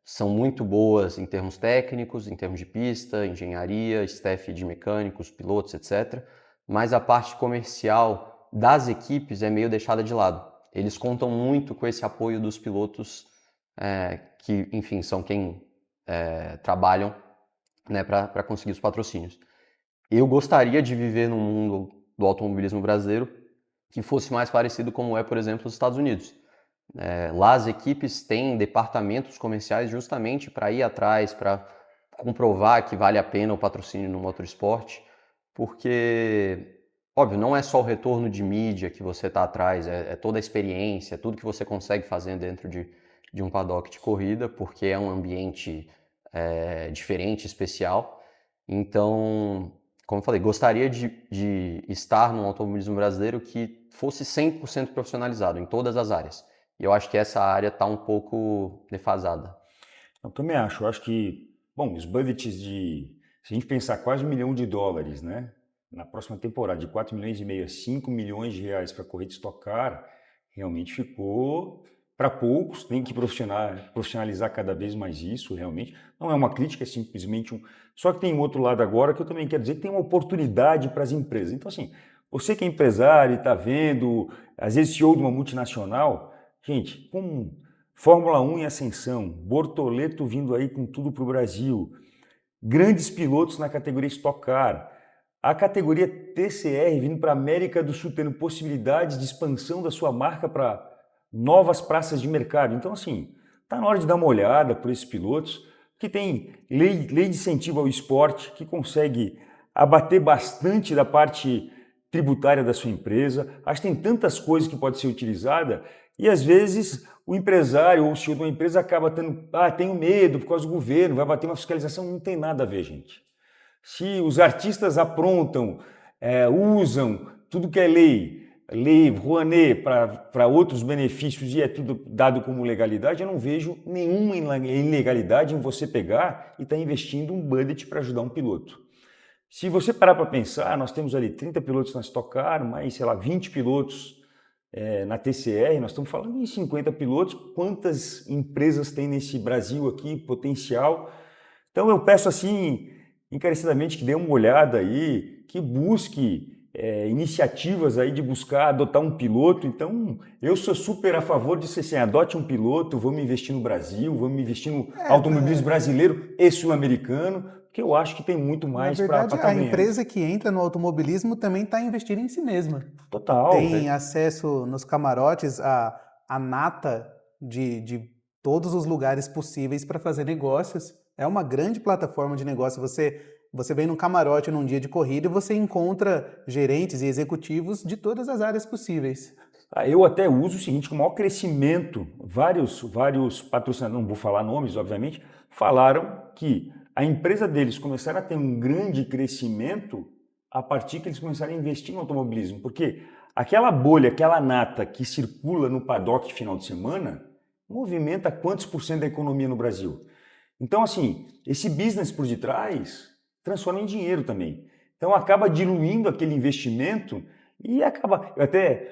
São muito boas em termos técnicos, em termos de pista, engenharia, staff de mecânicos, pilotos, etc. Mas a parte comercial das equipes é meio deixada de lado. Eles contam muito com esse apoio dos pilotos que, enfim, são quem trabalham, né, para conseguir os patrocínios. Eu gostaria de viver num mundo do automobilismo brasileiro que fosse mais parecido como é, por exemplo, os Estados Unidos. Lá as equipes têm departamentos comerciais justamente para ir atrás, para comprovar que vale a pena o patrocínio no motorsport, porque, óbvio, não é só o retorno de mídia que você está atrás, é toda a experiência, tudo que você consegue fazer dentro de um paddock de corrida, porque é um ambiente diferente, especial. Então, como eu falei, gostaria de estar num automobilismo brasileiro que fosse 100% profissionalizado em todas as áreas. E eu acho que essa área está um pouco defasada. Eu também acho. Eu acho que, bom, os budgets se a gente pensar quase $1 milhão, né? Na próxima temporada, de 4,5 milhões a 5 milhões de reais para correr de Stock Car, realmente ficou para poucos, tem que profissionalizar cada vez mais isso, realmente. Não é uma crítica, é simplesmente um... Só que tem um outro lado agora que eu também quero dizer que tem uma oportunidade para as empresas. Então, assim, você que é empresário e está vendo, às vezes CEO de uma multinacional, gente, com Fórmula 1 em ascensão, Bortoleto vindo aí com tudo para o Brasil, grandes pilotos na categoria Stock Car, a categoria TCR vindo para a América do Sul, tendo possibilidades de expansão da sua marca para novas praças de mercado. Então, assim, está na hora de dar uma olhada por esses pilotos, que tem lei de incentivo ao esporte, que consegue abater bastante da parte tributária da sua empresa. Acho que tem tantas coisas que pode ser utilizada e, às vezes, o empresário ou o CEO de uma empresa acaba tendo, tenho medo por causa do governo, vai bater uma fiscalização. Não tem nada a ver, gente. Se os artistas aprontam, usam tudo que é lei Rouanet para outros benefícios e é tudo dado como legalidade, eu não vejo nenhuma ilegalidade em você pegar e estar investindo um budget para ajudar um piloto. Se você parar para pensar, nós temos ali 30 pilotos na Stock Car, mais, 20 pilotos na TCR, nós estamos falando em 50 pilotos, quantas empresas tem nesse Brasil aqui, potencial. Então eu peço assim, encarecidamente, que dê uma olhada aí, que busque iniciativas aí de buscar adotar um piloto. Então eu sou super a favor de ser assim, adote um piloto, vamos investir no Brasil, vamos investir no automobilismo brasileiro e sul-americano, porque eu acho que tem muito mais para Na verdade, a empresa que entra no automobilismo também está investindo em si mesma. Total. Tem acesso nos camarotes à nata de todos os lugares possíveis para fazer negócios. É uma grande plataforma de negócio. Você vem num camarote num dia de corrida e você encontra gerentes e executivos de todas as áreas possíveis. Eu até uso o seguinte, com o maior crescimento, vários patrocinadores, não vou falar nomes, obviamente, falaram que a empresa deles começaram a ter um grande crescimento a partir que eles começaram a investir no automobilismo, porque aquela bolha, aquela nata que circula no paddock final de semana, movimenta quantos por cento da economia no Brasil? Então, assim, esse business por detrás transforma em dinheiro também. Então, acaba diluindo aquele investimento e acaba...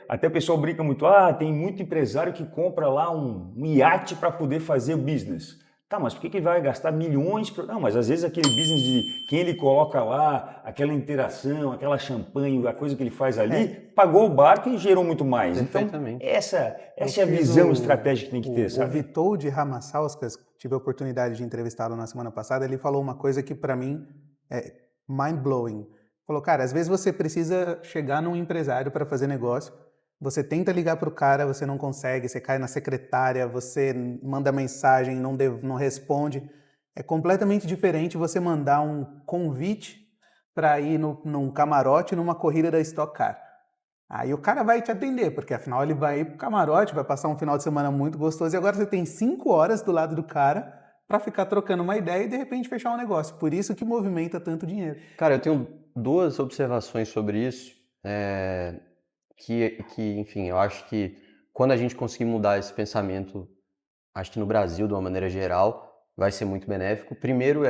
Até o pessoal brinca muito, tem muito empresário que compra lá um iate para poder fazer o business. Tá, mas por que vai gastar milhões? Não, mas às vezes aquele business de quem ele coloca lá, aquela interação, aquela champanhe, a coisa que ele faz ali, pagou o barco e gerou muito mais. Então, essa é a visão estratégica que tem que ter, sabe? O Witold Ramassauskas, tive a oportunidade de entrevistá-lo na semana passada, ele falou uma coisa que para mim é mind-blowing. Falou, cara, às vezes você precisa chegar num empresário para fazer negócio, você tenta ligar para o cara, você não consegue, você cai na secretária, você manda mensagem, não responde. É completamente diferente você mandar um convite para ir num camarote numa corrida da Stock Car. Aí o cara vai te atender, porque afinal ele vai ir pro camarote, vai passar um final de semana muito gostoso e agora você tem 5 horas do lado do cara para ficar trocando uma ideia e de repente fechar um negócio. Por isso que movimenta tanto dinheiro. Cara, eu tenho 2 observações sobre isso. Que, enfim, eu acho que quando a gente conseguir mudar esse pensamento, acho que no Brasil, de uma maneira geral, vai ser muito benéfico. Primeiro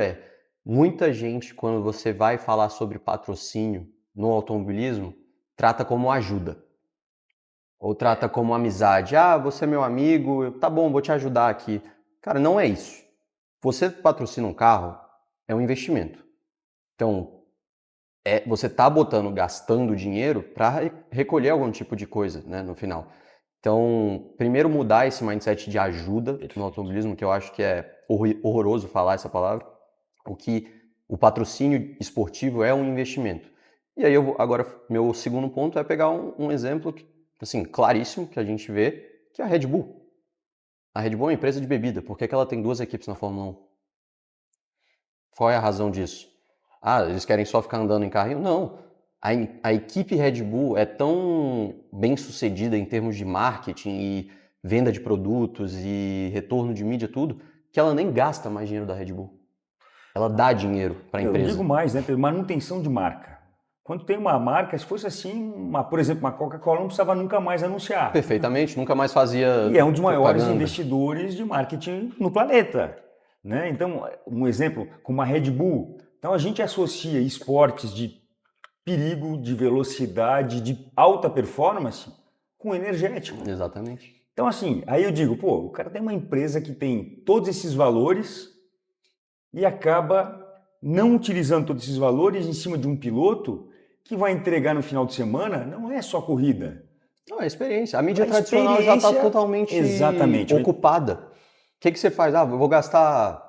muita gente, quando você vai falar sobre patrocínio no automobilismo, trata como ajuda. Ou trata como amizade. Ah, você é meu amigo, tá bom, vou te ajudar aqui. Cara, não é isso. Você patrocina um carro, é um investimento. Então, você tá gastando dinheiro para recolher algum tipo de coisa, né, no final. Então, primeiro mudar esse mindset de ajuda no automobilismo, que eu acho que é horroroso falar essa palavra, o patrocínio esportivo é um investimento. E aí, agora, meu segundo ponto é pegar um exemplo, assim, claríssimo, que a gente vê, que é a Red Bull. A Red Bull é uma empresa de bebida, por que ela tem 2 equipes na Fórmula 1? Qual é a razão disso? Ah, eles querem só ficar andando em carrinho? Não. A equipe Red Bull é tão bem sucedida em termos de marketing e venda de produtos e retorno de mídia, tudo, que ela nem gasta mais dinheiro da Red Bull. Ela dá dinheiro para a Eu empresa. digo mais, né, Pedro? Manutenção de marca. Quando tem uma marca, se fosse assim, por exemplo, uma Coca-Cola não precisava nunca mais anunciar. Perfeitamente, nunca mais fazia E é um dos maiores propaganda. investidores de marketing no planeta, né? Então, um exemplo, como a Red Bull. Então, a gente associa esportes de perigo, de velocidade, de alta performance com energético. Exatamente. Então, assim, aí eu digo, pô, o cara tem uma empresa que tem todos esses valores e acaba não utilizando todos esses valores em cima de um piloto que vai entregar no final de semana, não é só corrida. Não, é experiência. A mídia A tradicional já está experiência, totalmente exatamente. ocupada. O que você faz? Ah, eu vou gastar,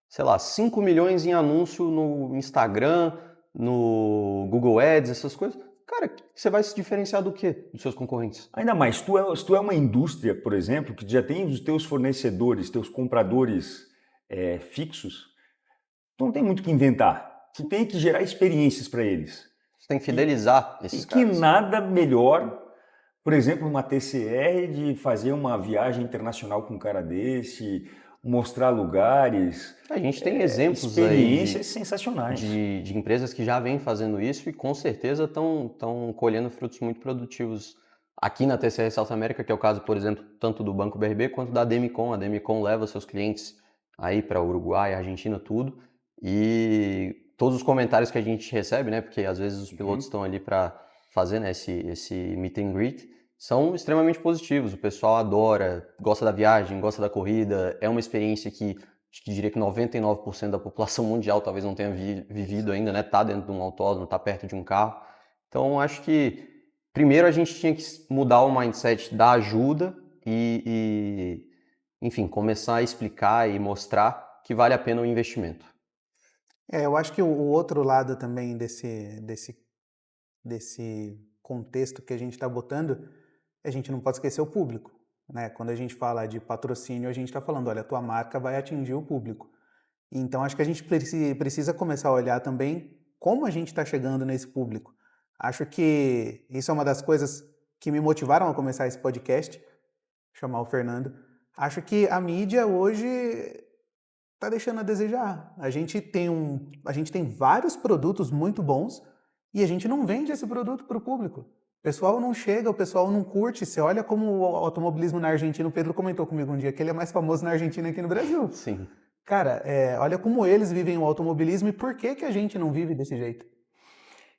sei lá, 5 milhões em anúncio no Instagram, no Google Ads, essas coisas. Cara, você vai se diferenciar do quê? Dos seus concorrentes? Ainda mais, se tu é uma indústria, por exemplo, que já tem os teus fornecedores, teus compradores fixos, tu não tem muito o que inventar. Tu tem que gerar experiências para eles. Você tem que fidelizar esses E que caras. nada melhor, por exemplo, uma TCR, de fazer uma viagem internacional com um cara desse, mostrar lugares. A gente tem exemplos experiências aí sensacionais. de empresas que já vêm fazendo isso e com certeza estão colhendo frutos muito produtivos aqui na TCR South America, que é o caso, por exemplo, tanto do Banco BRB quanto da Demicon. A Demicon leva seus clientes aí para Uruguai, Argentina, tudo. E todos os comentários que a gente recebe, né, porque às vezes os pilotos estão ali para fazer, né, esse meet and greet, são extremamente positivos. O pessoal adora, gosta da viagem, gosta da corrida. É uma experiência que acho que diria que 99% da população mundial talvez não tenha vivido ainda, né? Tá dentro de um autódromo, tá perto de um carro. Então, acho que primeiro a gente tinha que mudar o mindset da ajuda enfim, começar a explicar e mostrar que vale a pena o investimento. Eu acho que o outro lado também desse contexto que a gente está botando, a gente não pode esquecer o público, né? Quando a gente fala de patrocínio, a gente está falando, olha, a tua marca vai atingir o público. Então, acho que a gente precisa começar a olhar também como a gente está chegando nesse público. Acho que isso é uma das coisas que me motivaram a começar esse podcast, chamar o Fernando. Acho que a mídia hoje está deixando a desejar. A gente tem vários produtos muito bons e a gente não vende esse produto para o público. O pessoal não chega, o pessoal não curte. Você olha como o automobilismo na Argentina, o Pedro comentou comigo um dia que ele é mais famoso na Argentina que no Brasil. Sim. Cara, olha como eles vivem o automobilismo e por que a gente não vive desse jeito.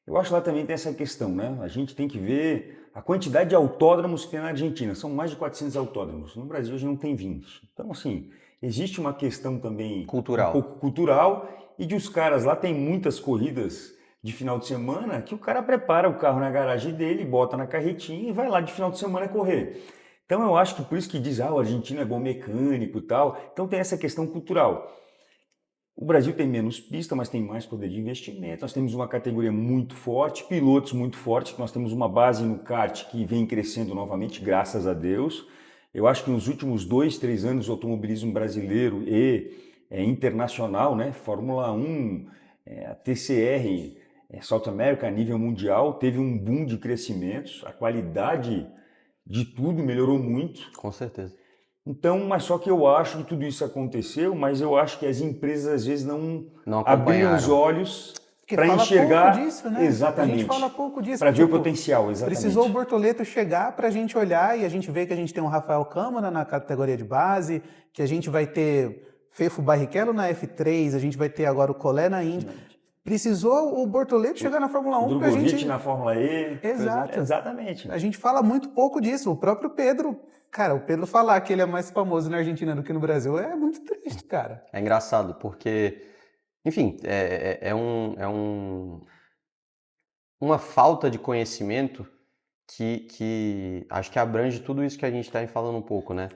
Eu acho que lá também tem essa questão, né? A gente tem que ver a quantidade de autódromos que tem na Argentina. São mais de 400 autódromos. No Brasil a gente não tem 20. Então, assim, existe uma questão também Cultural. um pouco cultural e de os caras lá tem muitas corridas de final de semana que o cara prepara o carro na garagem dele, bota na carretinha e vai lá de final de semana correr. Então eu acho que por isso que diz, o argentino é bom mecânico e tal. Então tem essa questão cultural. O Brasil tem menos pista, mas tem mais poder de investimento. Nós temos uma categoria muito forte, pilotos muito fortes. Nós temos uma base no kart que vem crescendo novamente, graças a Deus. Eu acho que nos últimos 2, 3 anos o automobilismo brasileiro e internacional, né, Fórmula 1, a TCR, South America a nível mundial, teve um boom de crescimentos. A qualidade de tudo melhorou muito. Com certeza. Então, mas só que eu acho que tudo isso aconteceu, mas eu acho que as empresas às vezes não abriram os olhos para enxergar pouco disso, né? exatamente. A gente fala pouco disso. Para ver o potencial, exatamente. Precisou o Bortoleto chegar para a gente olhar e a gente vê que a gente tem um Rafael Câmara na categoria de base, que a gente vai ter Fefo Barrichello na F3, a gente vai ter agora o Collet na Indy. Precisou o Bortoleto chegar na Fórmula 1 pra Drogovic gente... na Fórmula E. Exato. Exatamente. A gente fala muito pouco disso. O próprio Pedro, cara, o Pedro falar que ele é mais famoso na Argentina do que no Brasil é muito triste, cara. É engraçado, porque, enfim, uma falta de conhecimento que acho que abrange tudo isso que a gente está falando um pouco, né?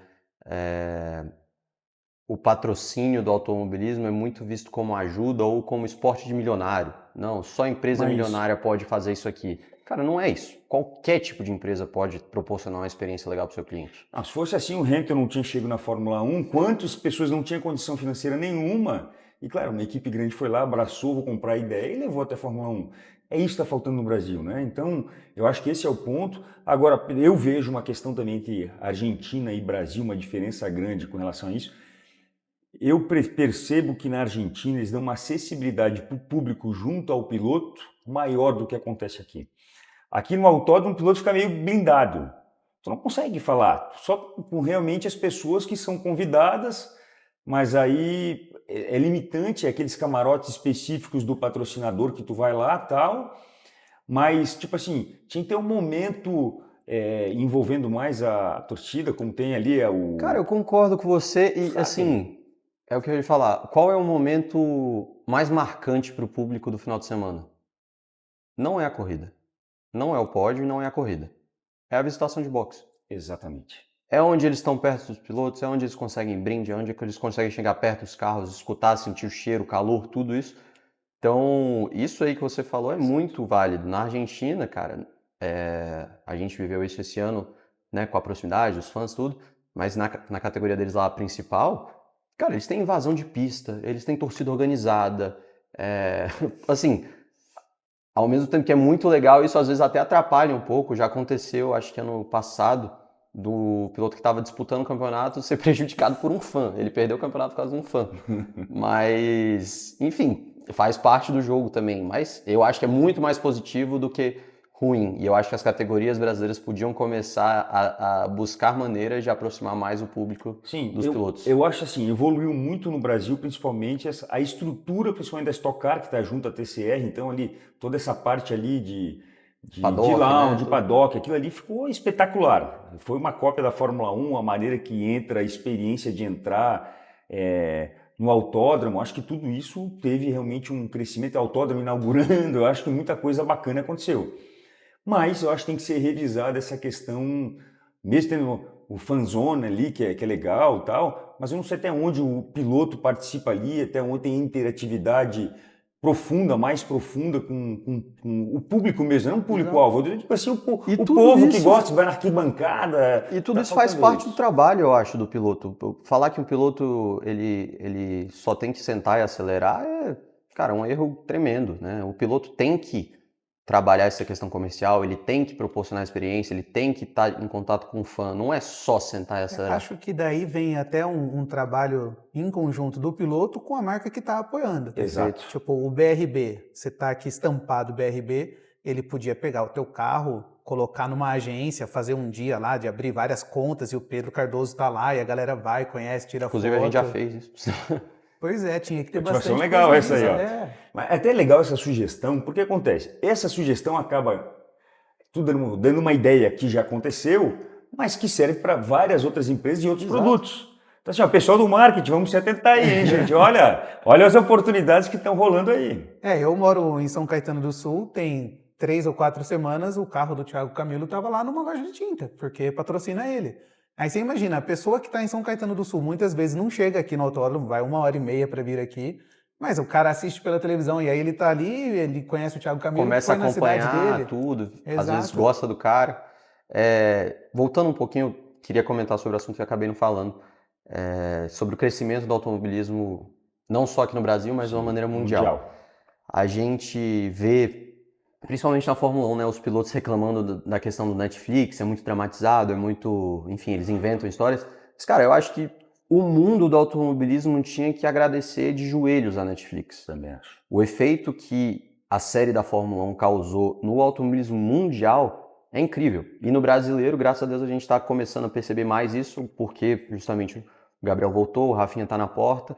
O patrocínio do automobilismo é muito visto como ajuda ou como esporte de milionário. Não, só empresa milionária pode fazer isso aqui. Cara, não é isso. Qualquer tipo de empresa pode proporcionar uma experiência legal para o seu cliente. Se fosse assim, o Hamilton não tinha chegado na Fórmula 1, quantas pessoas não tinham condição financeira nenhuma? E claro, uma equipe grande foi lá, abraçou, vou comprar a ideia e levou até a Fórmula 1. É isso que está faltando no Brasil, né? Então, eu acho que esse é o ponto. Agora, eu vejo uma questão também entre Argentina e Brasil, uma diferença grande com relação a isso. Eu percebo que na Argentina eles dão uma acessibilidade para o público junto ao piloto maior do que acontece aqui. Aqui no autódromo o piloto fica meio blindado. Tu não consegue falar, só com realmente as pessoas que são convidadas, mas aí é limitante, é aqueles camarotes específicos do patrocinador que tu vai lá tal, mas tipo assim, tinha que ter um momento envolvendo mais a torcida, como tem ali o... Cara, eu concordo com você e assim... É o que eu ia falar. Qual é o momento mais marcante para o público do final de semana? Não é a corrida. Não é o pódio e não é a corrida. É a visitação de boxe. Exatamente. É onde eles estão perto dos pilotos, é onde eles conseguem brinde, é onde eles conseguem chegar perto dos carros, escutar, sentir o cheiro, o calor, tudo isso. Então, isso aí que você falou é muito válido. Na Argentina, cara, a gente viveu isso esse ano, né, com a proximidade, os fãs, tudo, mas na categoria deles lá, a principal... Cara, eles têm invasão de pista, eles têm torcida organizada, assim, ao mesmo tempo que é muito legal, isso às vezes até atrapalha um pouco, já aconteceu, acho que ano passado, do piloto que estava disputando o campeonato ser prejudicado por um fã, ele perdeu o campeonato por causa de um fã, mas, enfim, faz parte do jogo também, mas eu acho que é muito mais positivo do que ruim, e eu acho que as categorias brasileiras podiam começar a buscar maneiras de aproximar mais o público dos pilotos. Eu acho assim, evoluiu muito no Brasil, principalmente a estrutura, principalmente da Stock Car, que está junto à TCR, então ali, toda essa parte ali de paddock, lounge, né? de paddock, aquilo ali ficou espetacular. Foi uma cópia da Fórmula 1, a maneira que entra, a experiência de entrar no autódromo, acho que tudo isso teve realmente um crescimento, autódromo inaugurando, eu acho que muita coisa bacana aconteceu. Mas eu acho que tem que ser revisada essa questão, mesmo tendo o fanzone ali, que é legal e tal, mas eu não sei até onde o piloto participa ali, até onde tem interatividade profunda, mais profunda com o público mesmo, não o público-alvo, tipo assim, o povo que gosta, vai na arquibancada. E tudo isso faz parte do trabalho, eu acho, do piloto. Falar que o piloto ele só tem que sentar e acelerar cara, um erro tremendo, né? O piloto tem que trabalhar essa questão comercial, ele tem que proporcionar experiência, ele tem que estar em contato com o fã, não é só sentar e acelerar. Acho que daí vem até um trabalho em conjunto do piloto com a marca que está apoiando. Exato. Tipo, o BRB, você está aqui estampado BRB, ele podia pegar o teu carro, colocar numa agência, fazer um dia lá de abrir várias contas e o Pedro Cardoso está lá e a galera vai, conhece, tira foto. Inclusive a gente já fez isso. Pois é, tinha que ter bastante legal essa aí, ó. Mas é até legal essa sugestão, porque acontece, essa sugestão acaba tudo dando uma ideia que já aconteceu, mas que serve para várias outras empresas e outros produtos. Então assim, o pessoal do marketing, vamos se atentar aí, hein, gente? Olha as oportunidades que estão rolando aí. Eu moro em São Caetano do Sul, tem 3 ou 4 semanas o carro do Thiago Camilo estava lá numa loja de tinta, porque patrocina ele. Aí você imagina, a pessoa que está em São Caetano do Sul muitas vezes não chega aqui no autódromo, vai 1h30 para vir aqui, mas o cara assiste pela televisão e aí ele tá ali, ele conhece o Thiago Camilo, começa a foi na cidade acompanhar dele. tudo, Exato. Às vezes gosta do cara. Voltando um pouquinho, queria comentar sobre o assunto que eu acabei não falando, sobre o crescimento do automobilismo, não só aqui no Brasil, mas de uma maneira mundial. A gente vê, principalmente na Fórmula 1, né, os pilotos reclamando da questão do Netflix, é muito dramatizado, é muito... Enfim, eles inventam histórias. Mas, cara, eu acho que o mundo do automobilismo tinha que agradecer de joelhos a Netflix. Também acho. O efeito que a série da Fórmula 1 causou no automobilismo mundial é incrível. E no brasileiro, graças a Deus, a gente está começando a perceber mais isso, porque justamente O Gabriel voltou, o Rafinha tá na porta.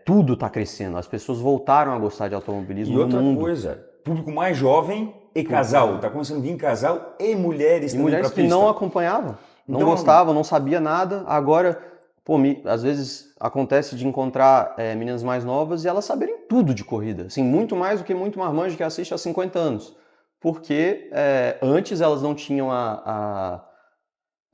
Tudo tá crescendo. As pessoas voltaram a gostar de automobilismo E no outra mundo. coisa, público mais jovem e casal. Tá começando a vir casal e mulheres E também mulheres pra que pista. não acompanhavam, não Então, gostavam, não sabia nada. Agora, pô, às vezes acontece de encontrar meninas mais novas e elas saberem tudo de corrida. Assim, muito mais do que muito marmanjo que assiste há 50 anos. Porque antes elas não tinham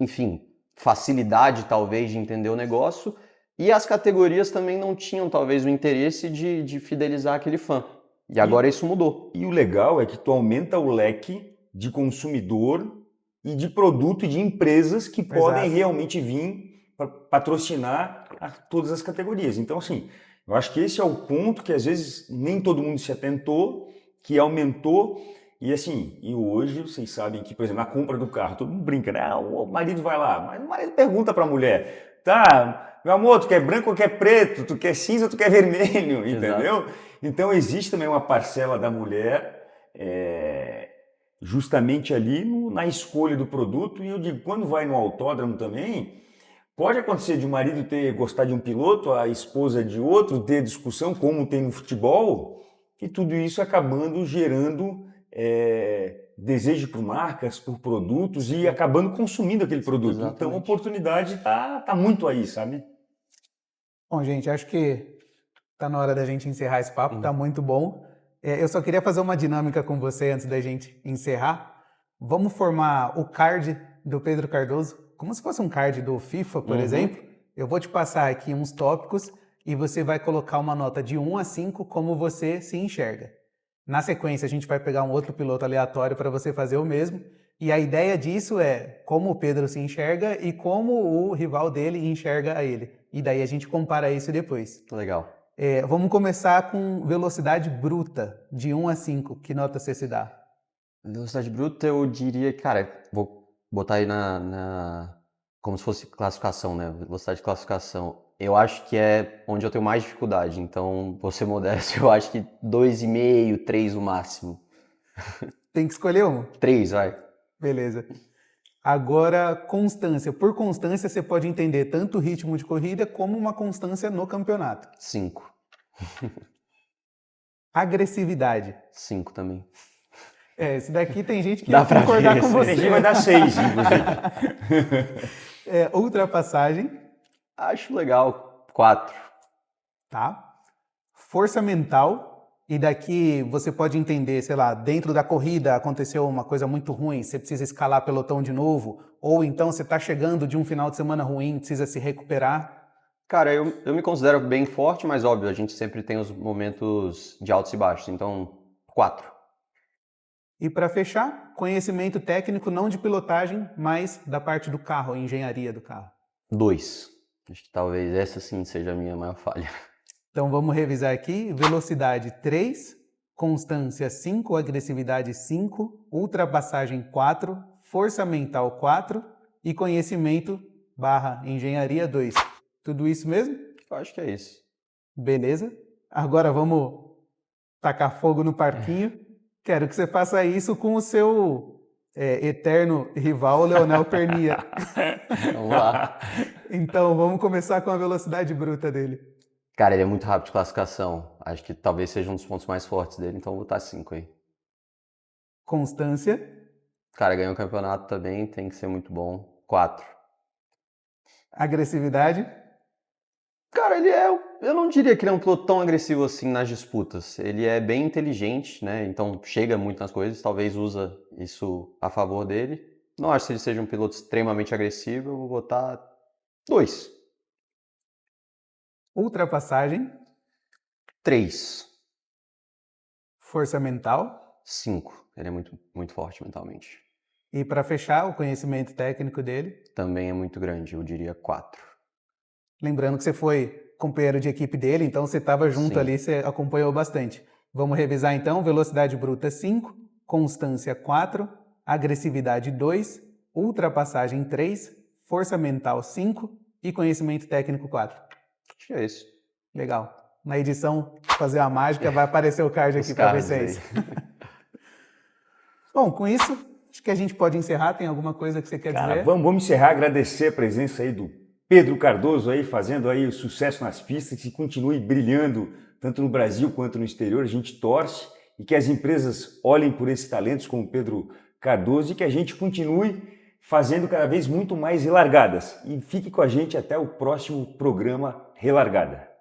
enfim, facilidade talvez de entender o negócio, e as categorias também não tinham talvez o interesse de fidelizar aquele fã. E agora isso mudou. E o legal é que tu aumenta o leque de consumidor e de produto e de empresas que podem realmente vir para patrocinar todas as categorias. Então, assim, eu acho que esse é o ponto que às vezes nem todo mundo se atentou, que aumentou. E assim, e hoje vocês sabem que, por exemplo, na compra do carro, todo mundo brinca, né? O marido vai lá, mas o marido pergunta para a mulher, tá, meu amor, tu quer branco ou quer preto? Tu quer cinza ou tu quer vermelho? Entendeu? Exato. Então existe também uma parcela da mulher justamente ali na escolha do produto. E eu digo, quando vai no autódromo também, pode acontecer de o marido gostar de um piloto, a esposa de outro, ter discussão, como tem no futebol, e tudo isso acabando gerando desejo por marcas, por produtos e acabando consumindo aquele produto. Exatamente. Então a oportunidade tá muito aí, sabe? Bom, gente, acho que tá na hora da gente encerrar esse papo, tá muito bom. Eu só queria fazer uma dinâmica com você antes da gente encerrar. Vamos formar o card do Pedro Cardoso, como se fosse um card do FIFA, por exemplo. Eu vou te passar aqui uns tópicos e você vai colocar uma nota de 1 a 5 como você se enxerga. Na sequência, a gente vai pegar um outro piloto aleatório para você fazer o mesmo. E a ideia disso é como o Pedro se enxerga e como o rival dele enxerga a ele. E daí a gente compara isso depois. Legal. Vamos começar com velocidade bruta, de 1 a 5. Que nota você se dá? Velocidade bruta, eu diria, cara, vou botar aí como se fosse classificação, né? Velocidade de classificação. Eu acho que é onde eu tenho mais dificuldade, então, vou ser modesto, eu acho que 2,5, 3 no máximo. Tem que escolher um? 3, vai. Beleza. Agora, constância. Por constância, você pode entender tanto o ritmo de corrida como uma constância no campeonato. 5. Agressividade. 5 também. Esse daqui tem gente que vai concordar com você. Esse vai dar 6, inclusive. Ultrapassagem. Acho legal. 4. Tá. Força mental. E daqui você pode entender, sei lá, dentro da corrida aconteceu uma coisa muito ruim, você precisa escalar pelotão de novo, ou então você está chegando de um final de semana ruim, precisa se recuperar. Cara, eu me considero bem forte, mas óbvio, a gente sempre tem os momentos de altos e baixos, então 4. E para fechar, conhecimento técnico não de pilotagem, mas da parte do carro, engenharia do carro. 2. Acho que talvez essa sim seja a minha maior falha. Então vamos revisar aqui. Velocidade 3, constância 5, agressividade 5, ultrapassagem 4, força mental 4 e conhecimento / engenharia 2. Tudo isso mesmo? Eu acho que é isso. Beleza. Agora vamos tacar fogo no parquinho. Quero que você faça isso com o seu eterno rival, Leonel Pernia. Vamos lá. Então vamos começar com a velocidade bruta dele. Cara, ele é muito rápido de classificação. Acho que talvez seja um dos pontos mais fortes dele, então vou botar 5 aí. Constância. Cara, ganhou o campeonato também, tem que ser muito bom. 4. Agressividade. Cara, eu não diria que ele é um piloto tão agressivo assim nas disputas. Ele é bem inteligente, né? Então chega muito nas coisas, talvez usa isso a favor dele. Não acho que ele seja um piloto extremamente agressivo, eu vou botar 2. Ultrapassagem. 3. Força mental. 5. Ele é muito, muito forte mentalmente. E para fechar, o conhecimento técnico dele. Também é muito grande, eu diria 4. Lembrando que você foi companheiro de equipe dele, então você estava junto. Sim. Ali, você acompanhou bastante. Vamos revisar então. Velocidade bruta 5, constância 4, agressividade 2, ultrapassagem 3, força mental 5 e conhecimento técnico 4. Acho que é isso. Legal. Na edição, fazer a mágica, vai aparecer o card aqui para vocês. Bom, com isso, acho que a gente pode encerrar. Tem alguma coisa que você quer dizer? Vamos encerrar, agradecer a presença aí do Pedro Cardoso aí fazendo aí o sucesso nas pistas, que continue brilhando tanto no Brasil quanto no exterior. A gente torce e que as empresas olhem por esses talentos como Pedro Cardoso e que a gente continue fazendo cada vez muito mais relargadas. E fique com a gente até o próximo programa Relargada.